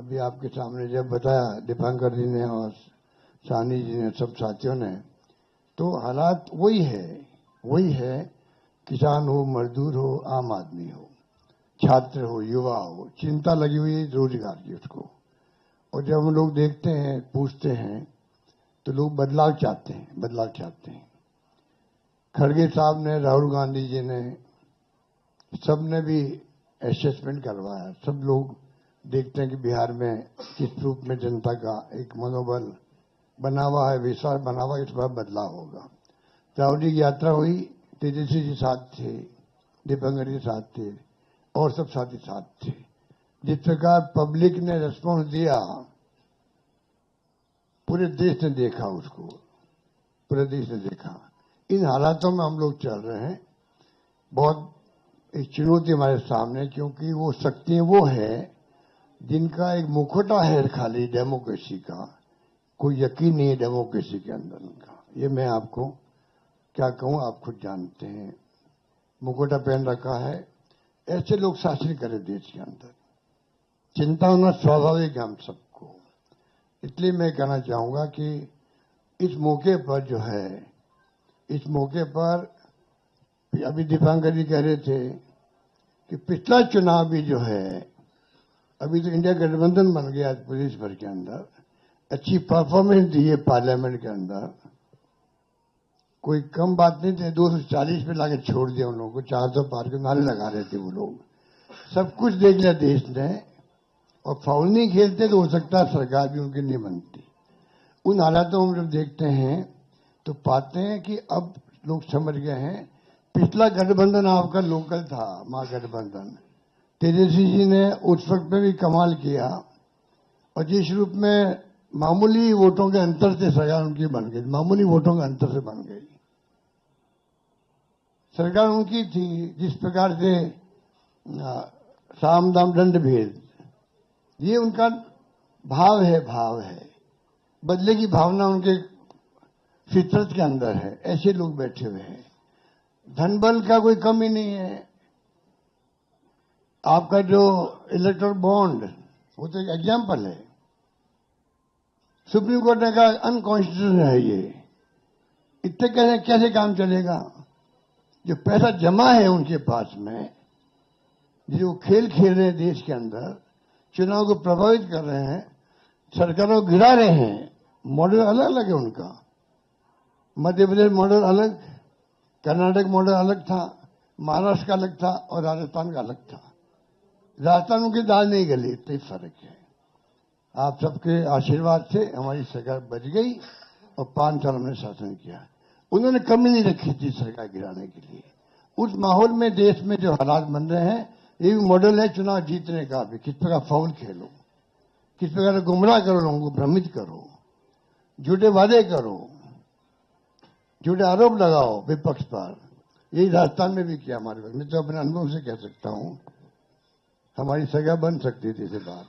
अभी आपके सामने जब बताया दीपांकर जी ने और सानी जी ने, सब साथियों ने, तो हालात वही है। किसान हो, मजदूर हो, आम आदमी हो, छात्र हो, युवा हो, चिंता लगी हुई है रोजगार की उसको। और जब हम लोग देखते हैं, पूछते हैं, तो लोग बदलाव चाहते हैं। खड़गे साहब ने, राहुल गांधी जी ने, सबने भी असेसमेंट करवाया। सब लोग देखते हैं कि बिहार में किस रूप में जनता का एक मनोबल बना हुआ है, विश्वास बना हुआ है, इस बार बदलाव होगा। राहुल जी की यात्रा हुई, तेजस्वी जी साथ थे, दीपांकर जी साथ थे, और सब साथी साथ थे। जिस प्रकार पब्लिक ने रेस्पॉन्स दिया, पूरे देश ने देखा उसको, पूरे देश ने देखा। इन हालातों में हम लोग चल रहे हैं। बहुत एक चुनौती हमारे सामने, क्योंकि वो शक्तियां वो है जिनका एक मुखौटा है खाली डेमोक्रेसी का, कोई यकीन नहीं है डेमोक्रेसी के अंदर उनका। ये मैं आपको क्या कहूं, आप खुद जानते हैं। मुखौटा पहन रखा है, ऐसे लोग शासन करें देश के अंदर। चिंता होना स्वाभाविक है हम सबको। इसलिए मैं कहना चाहूंगा कि इस मौके पर जो है, इस मौके पर अभी दीपांकर जी कह रहे थे कि पिछला चुनाव भी जो है, अभी तो इंडिया गठबंधन बन गया प्रदेश भर के अंदर, अच्छी परफॉर्मेंस दी है पार्लियामेंट के अंदर। कोई कम बात नहीं थी, 240 पे लाके छोड़ दिया उन लोगों को, 400 पार के नारे लगा रहे थे वो लोग। सब कुछ देख लिया देश ने, और फाउल नहीं खेलते तो हो सकता है सरकार भी उनकी नहीं बनती। उन हालातों में जब देखते हैं तो पाते हैं कि अब लोग समझ गए हैं, पिछला गठबंधन आपका लोकल था, महागठबंधन। तेजस्वी जी ने उस वक्त में भी कमाल किया, और जिस रूप में मामूली वोटों के अंतर से सरकार उनकी बन गई, मामूली वोटों के अंतर से बन गई सरकार उनकी थी। जिस प्रकार से साम दाम दंड भेद, ये उनका भाव है। बदले की भावना उनके फितरत के अंदर है। ऐसे लोग बैठे हुए हैं। धन बल का कोई कमी नहीं है। आपका जो इलेक्टोरल बॉन्ड, वो तो एक एग्जाम्पल है। सुप्रीम कोर्ट ने कहा अनकॉन्स्टिट्यूशनल है ये। इतने कैसे काम चलेगा? जो पैसा जमा है उनके पास में, जो खेल खेल रहे हैं देश के अंदर, चुनाव को प्रभावित कर रहे हैं, सरकारों को गिरा रहे हैं। मॉडल अलग अलग है उनका। मध्य प्रदेश मॉडल अलग, कर्नाटक मॉडल अलग था, महाराष्ट्र का अलग था, और राजस्थान का अलग था। राजस्थान उनकी दाल नहीं गली, इतना फर्क है। आप सबके आशीर्वाद से हमारी सरकार बच गई, और 5 साल हमने शासन किया। उन्होंने कमी नहीं रखी थी सरकार गिराने के लिए। उस माहौल में देश में जो हालात बन रहे हैं, ये भी मॉडल है चुनाव जीतने का भी। किस प्रकार फाउल खेलो, किस प्रकार गुमराह करो, लोगों को भ्रमित करो, झूठे वादे करो, झूठे आरोप लगाओ विपक्ष पर। यही राजस्थान में भी किया हमारे पास। मैं तो अपने अनुभव से कह सकता हूं, हमारी सरकार बन सकती थी इसे बार।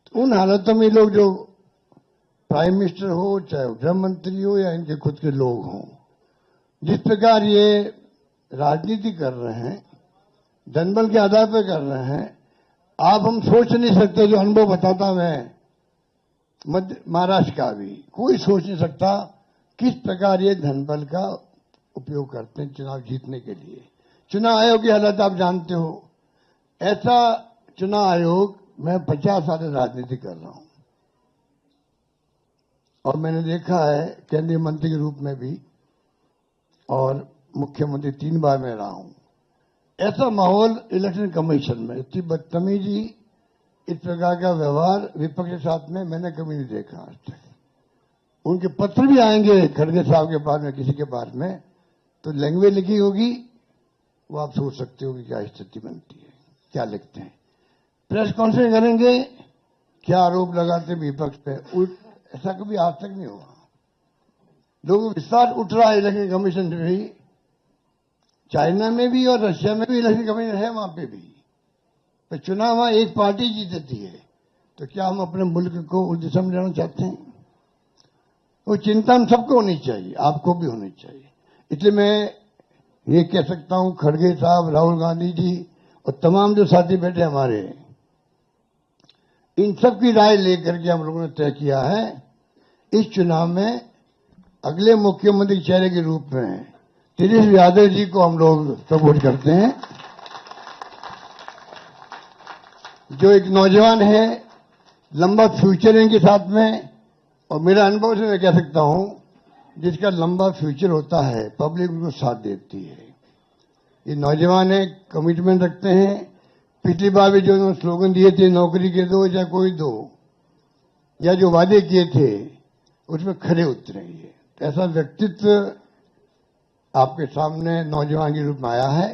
तो उन हालातों में लोग, जो प्राइम मिनिस्टर हो, चाहे गृह मंत्री हो, या इनके खुद के लोग हों, जिस प्रकार ये राजनीति कर रहे हैं, जनबल के आधार पर कर रहे हैं, आप हम सोच नहीं सकते। जो अनुभव बताता मैं महाराष्ट्र का भी, कोई सोच नहीं सकता किस प्रकार ये धनबल का उपयोग करते हैं चुनाव जीतने के लिए। चुनाव आयोग की हालत आप जानते हो। ऐसा चुनाव आयोग, मैं 50 साल से राजनीति कर रहा हूं, और मैंने देखा है केंद्रीय मंत्री के रूप में भी, और मुख्यमंत्री 3 बार मैं रहा हूं। ऐसा माहौल इलेक्शन कमीशन में, इतनी बदतमीजी, इस प्रकार का व्यवहार विपक्ष के साथ में मैंने कभी नहीं देखा आज तक। उनके पत्र भी आएंगे खड़गे साहब के पास में, किसी के पास में, तो लैंग्वेज लिखी होगी, वो आप सोच सकते हो कि क्या स्थिति बनती है, क्या लिखते हैं। प्रेस कॉन्फ्रेंस करेंगे, क्या आरोप लगाते विपक्ष पे, ऐसा कभी आज तक नहीं हुआ। लोगों को विश्वास उठ रहा है इलेक्शन कमीशन से भी। चाइना में भी और रशिया में भी इलेक्शन कमीशन है, वहां पे भी। तो चुनाव वहां एक पार्टी जीतती है, तो क्या हम अपने मुल्क को उस दिशा में जाना चाहते हैं? वो चिंता हम सबको होनी चाहिए, आपको भी होनी चाहिए। इसलिए मैं ये कह सकता हूं, खड़गे साहब, राहुल गांधी जी, और तमाम जो साथी बैठे हमारे, इन सब की राय लेकर के हम लोगों ने तय किया है इस चुनाव में अगले मुख्यमंत्री चेहरे के रूप में तेजस्वी यादव जी को हम लोग सपोर्ट करते हैं, जो एक नौजवान है, लंबा फ्यूचर है इनके साथ में। और मेरा अनुभव से मैं कह सकता हूं, जिसका लंबा फ्यूचर होता है पब्लिक उनको साथ देती है। ये नौजवान है, कमिटमेंट रखते हैं। पिछली बार भी जो उन्होंने स्लोगन दिए थे, नौकरी के दो या कोई दो, या जो वादे किए थे उसमें खरे उतरे। ये ऐसा व्यक्तित्व आपके सामने नौजवान के रूप में आया है।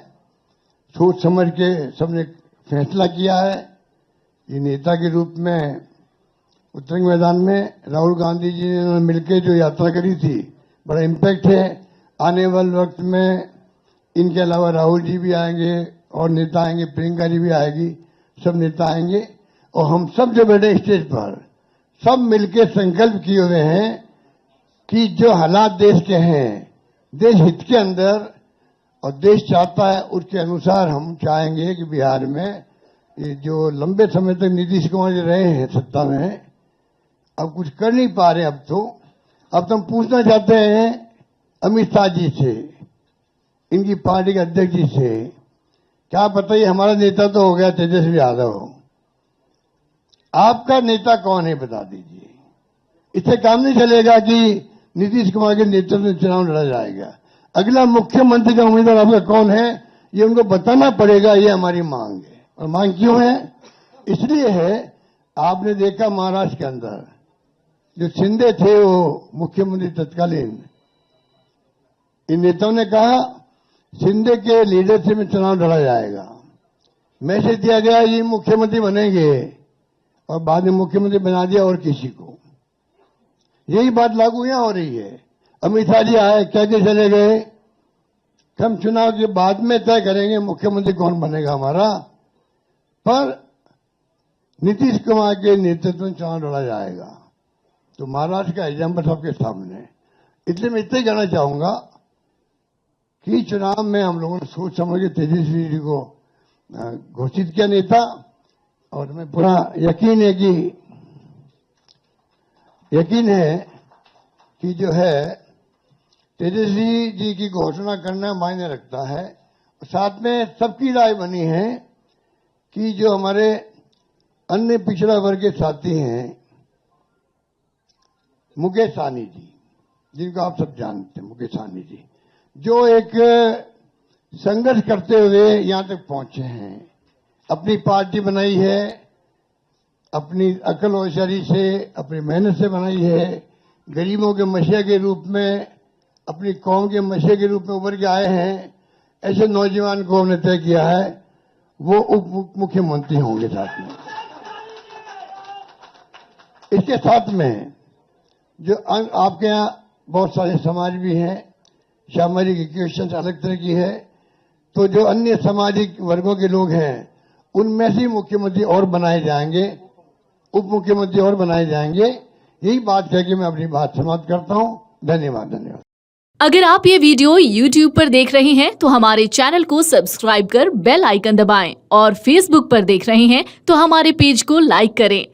सोच समझ के सबने फैसला किया है। ये नेता के रूप में उत्तरंग मैदान में राहुल गांधी जी ने मिलकर जो यात्रा करी थी, बड़ा इम्पैक्ट है। आने वाले वक्त में इनके अलावा राहुल जी भी आएंगे और नेता आएंगे, प्रियंका जी भी आएगी, सब नेता आएंगे। और हम सब जो बैठे स्टेज पर, सब मिलकर संकल्प किए हुए हैं कि जो हालात देश के हैं, देश हित के अंदर और देश चाहता है उसके अनुसार हम चाहेंगे कि बिहार में ये जो लंबे समय तक नीतीश कुमार जी रहे हैं सत्ता में, अब कुछ कर नहीं पा रहे। अब तो हम पूछना चाहते हैं अमित शाह जी से, इनकी पार्टी के अध्यक्ष जी से, क्या पता ही हमारा नेता तो हो गया तेजस्वी यादव, आपका नेता कौन है बता दीजिए। इससे काम नहीं चलेगा कि नीतीश कुमार के नेतृत्व में चुनाव लड़ा जाएगा। अगला मुख्यमंत्री का उम्मीदवार आपका कौन है ये उनको बताना पड़ेगा, ये हमारी मांग है। और मांग क्यों है? इसलिए है, आपने देखा महाराष्ट्र के अंदर जो शिंदे थे वो मुख्यमंत्री तत्कालीन, इन नेताओं ने कहा शिंदे के लीडरशिप में चुनाव लड़ा जाएगा। मैसेज दिया गया ये मुख्यमंत्री बनेंगे और बाद में मुख्यमंत्री बना दिया और किसी को। यही बात लागू यहां हो रही है। अमित शाह जी आए, कह के चले गए हम चुनाव के बाद में तय करेंगे मुख्यमंत्री कौन बनेगा हमारा, पर नीतीश कुमार के नेतृत्व में चुनाव लड़ा जाएगा। तो महाराष्ट्र का एग्जाम्पल सबके सामने है। इसलिए मैं इतना ही कहना चाहूंगा कि चुनाव में हम लोगों ने सोच समझ के तेजस्वी जी को घोषित किया नेता, और हमें पूरा यकीन है कि जो है तेजस्वी जी की घोषणा करना मायने रखता है। साथ में सबकी राय बनी है कि जो हमारे अन्य पिछड़ा वर्ग के साथी हैं, मुकेश सहनी जी, जिनको आप सब जानते हैं, मुकेश सहनी जी, जो एक संघर्ष करते हुए यहां तक पहुंचे हैं, अपनी पार्टी बनाई है, अपनी अकल होशियारी से, अपनी मेहनत से बनाई है, गरीबों के मसीहा के रूप में, अपनी कौम के मसीहा के रूप में उभर के आए हैं। ऐसे नौजवान को हमने तय किया है वो उप मुख्यमंत्री होंगे। साथ में इसके साथ में जो आपके यहाँ बहुत सारे समाज भी हैं, सामाजिक इक्वेशन अलग तरह की है, तो जो अन्य सामाजिक वर्गों के लोग हैं उनमें से मुख्यमंत्री और बनाए जाएंगे, उप मुख्यमंत्री और बनाए जाएंगे। यही बात कह के मैं अपनी बात समाप्त करता हूं। धन्यवाद। अगर आप ये वीडियो YouTube पर देख रहे हैं तो हमारे चैनल को सब्सक्राइब कर बेल आइकन दबाएं, और Facebook पर देख रहे हैं तो हमारे पेज को लाइक करें।